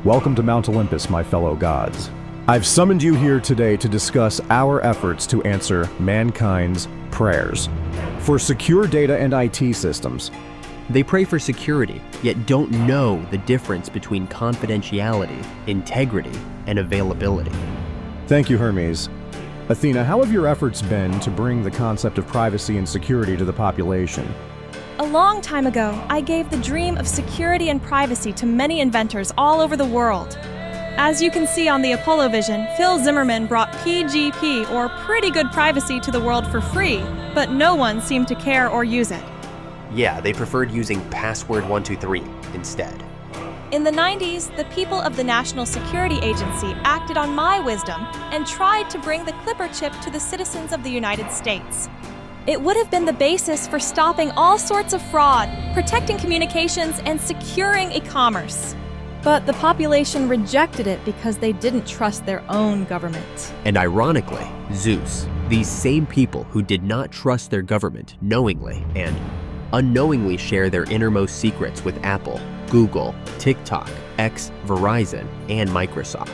Welcome to Mount Olympus, my fellow gods. I've summoned you here today to discuss our efforts to answer mankind's prayers for secure data and IT systems. They pray for security, yet don't know the difference between confidentiality, integrity, and availability. Thank you, Hermes. Athena, how have your efforts been to bring the concept of privacy and security to the population? A long time ago, I gave the dream of security and privacy to many inventors all over the world. As you can see on the Apollo vision, Phil Zimmermann brought PGP, or pretty good privacy, to the world for free, but no one seemed to care or use it. Yeah, they preferred using password 123 instead. In the 90s, the people of the National Security Agency acted on my wisdom and tried to bring the Clipper chip to the citizens of the United States. It would have been the basis for stopping all sorts of fraud, protecting communications, and securing e-commerce. But the population rejected it because they didn't trust their own government. And ironically, Zeus, these same people who did not trust their government knowingly and unknowingly share their innermost secrets with Apple, Google, TikTok, X, Verizon, and Microsoft.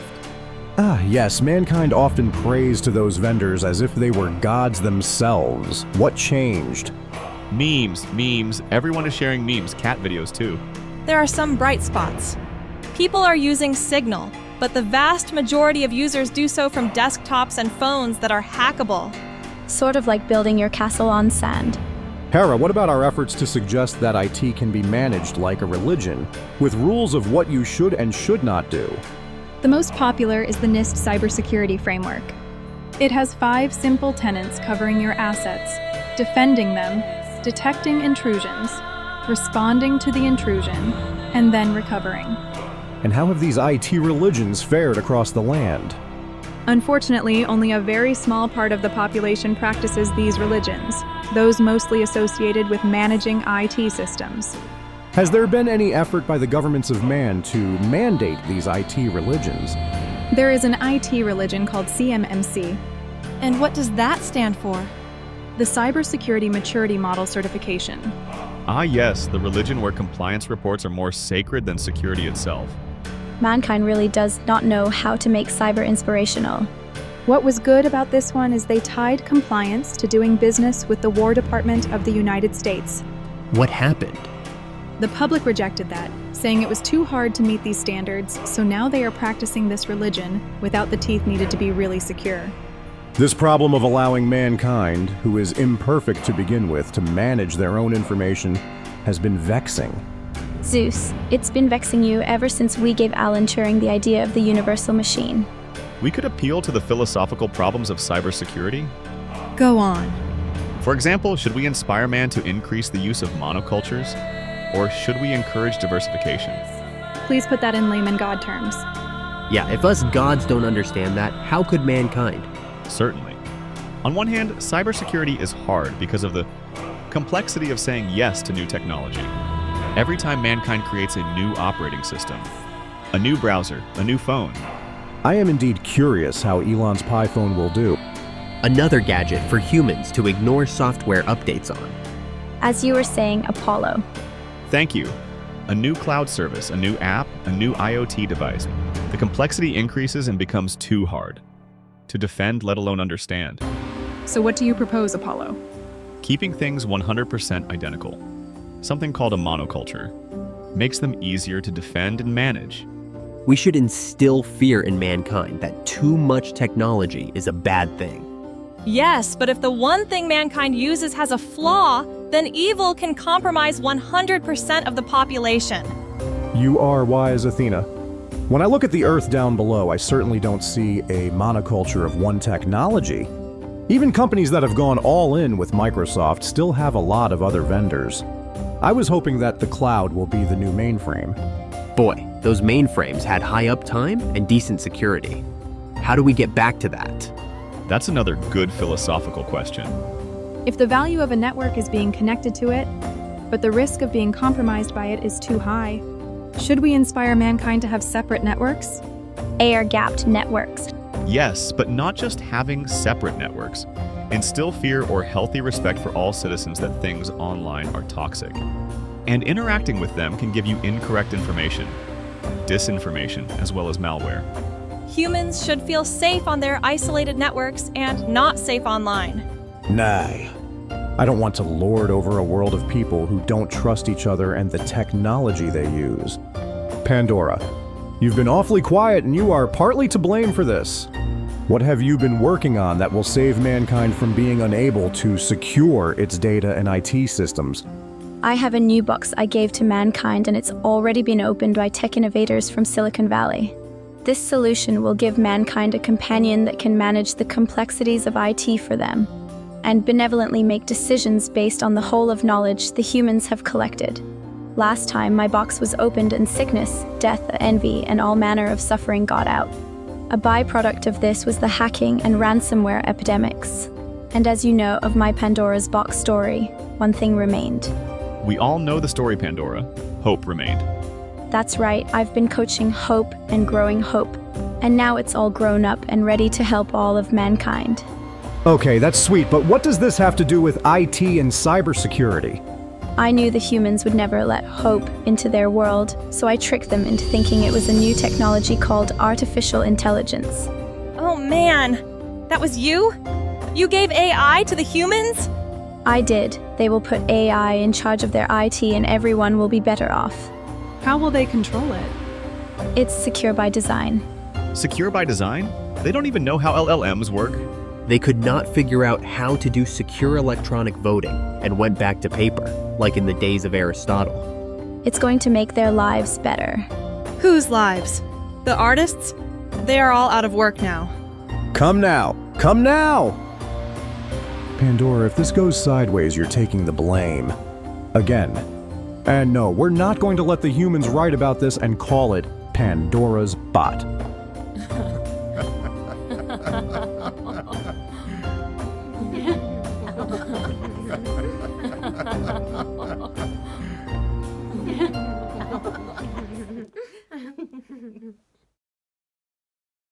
Yes, mankind often prays to those vendors as if they were gods themselves. What changed? Memes. Everyone is sharing memes, cat videos too. There are some bright spots. People are using Signal, but the vast majority of users do so from desktops and phones that are hackable. Sort of like building your castle on sand. Hera, what about our efforts to suggest that IT can be managed like a religion, with rules of what you should and should not do? The most popular is the NIST Cybersecurity Framework. It has 5 simple tenets covering your assets, defending them, detecting intrusions, responding to the intrusion, and then recovering. And how have these IT religions fared across the land? Unfortunately, only a very small part of the population practices these religions, those mostly associated with managing IT systems. Has there been any effort by the governments of man to mandate these IT religions? There is an IT religion called CMMC. And what does that stand for? The Cybersecurity Maturity Model Certification. Ah yes, the religion where compliance reports are more sacred than security itself. Mankind really does not know how to make cyber inspirational. What was good about this one is they tied compliance to doing business with the War Department of the United States. What happened? The public rejected that, saying it was too hard to meet these standards, so now they are practicing this religion without the teeth needed to be really secure. This problem of allowing mankind, who is imperfect to begin with, to manage their own information has been vexing. Zeus, it's been vexing you ever since we gave Alan Turing the idea of the universal machine. We could appeal to the philosophical problems of cybersecurity. Go on. For example, should we inspire man to increase the use of monocultures? Or should we encourage diversification? Please put that in layman God terms. Yeah, if us gods don't understand that, how could mankind? Certainly. On one hand, cybersecurity is hard because of the complexity of saying yes to new technology. Every time mankind creates a new operating system, a new browser, a new phone. I am indeed curious how Elon's Pi phone will do. Another gadget for humans to ignore software updates on. As you were saying, Apollo. Thank you. A new cloud service, a new app, a new IoT device. The complexity increases and becomes too hard to defend, let alone understand. So what do you propose, Apollo? Keeping things 100% identical. Something called a monoculture. Makes them easier to defend and manage. We should instill fear in mankind that too much technology is a bad thing. Yes, but if the one thing mankind uses has a flaw, then evil can compromise 100% of the population. You are wise, Athena. When I look at the Earth down below, I certainly don't see a monoculture of one technology. Even companies that have gone all in with Microsoft still have a lot of other vendors. I was hoping that the cloud will be the new mainframe. Boy, those mainframes had high uptime and decent security. How do we get back to that? That's another good philosophical question. If the value of a network is being connected to it, but the risk of being compromised by it is too high, should we inspire mankind to have separate networks? Air-gapped networks. Yes, but not just having separate networks. Instill fear or healthy respect for all citizens that things online are toxic. And interacting with them can give you incorrect information. disinformation, as well as malware. Humans should feel safe on their isolated networks and not safe online. Nay. I don't want to lord over a world of people who don't trust each other and the technology they use. Pandora, you've been awfully quiet and you are partly to blame for this. What have you been working on that will save mankind from being unable to secure its data and IT systems? I have a new box I gave to mankind, and it's already been opened by tech innovators from Silicon Valley. This solution will give mankind a companion that can manage the complexities of IT for them and benevolently make decisions based on the whole of knowledge the humans have collected. Last time, my box was opened and sickness, death, envy, and all manner of suffering got out. A byproduct of this was the hacking and ransomware epidemics. And as you know of my Pandora's box story, one thing remained. We all know the story, Pandora. Hope remained. That's right, I've been coaching hope and growing hope. And now it's all grown up and ready to help all of mankind. Okay, that's sweet, but what does this have to do with IT and cybersecurity? I knew the humans would never let hope into their world, so I tricked them into thinking it was a new technology called artificial intelligence. Oh man, that was you? You gave AI to the humans? I did. They will put AI in charge of their IT and everyone will be better off. How will they control it? It's secure by design. Secure by design? They don't even know how LLMs work. They could not figure out how to do secure electronic voting and went back to paper, like in the days of Aristotle. It's going to make their lives better. Whose lives? The artists? They are all out of work now. Come now! Come now! Pandora, if this goes sideways, you're taking the blame. Again. And no, we're not going to let the humans write about this and call it Pandora's bot.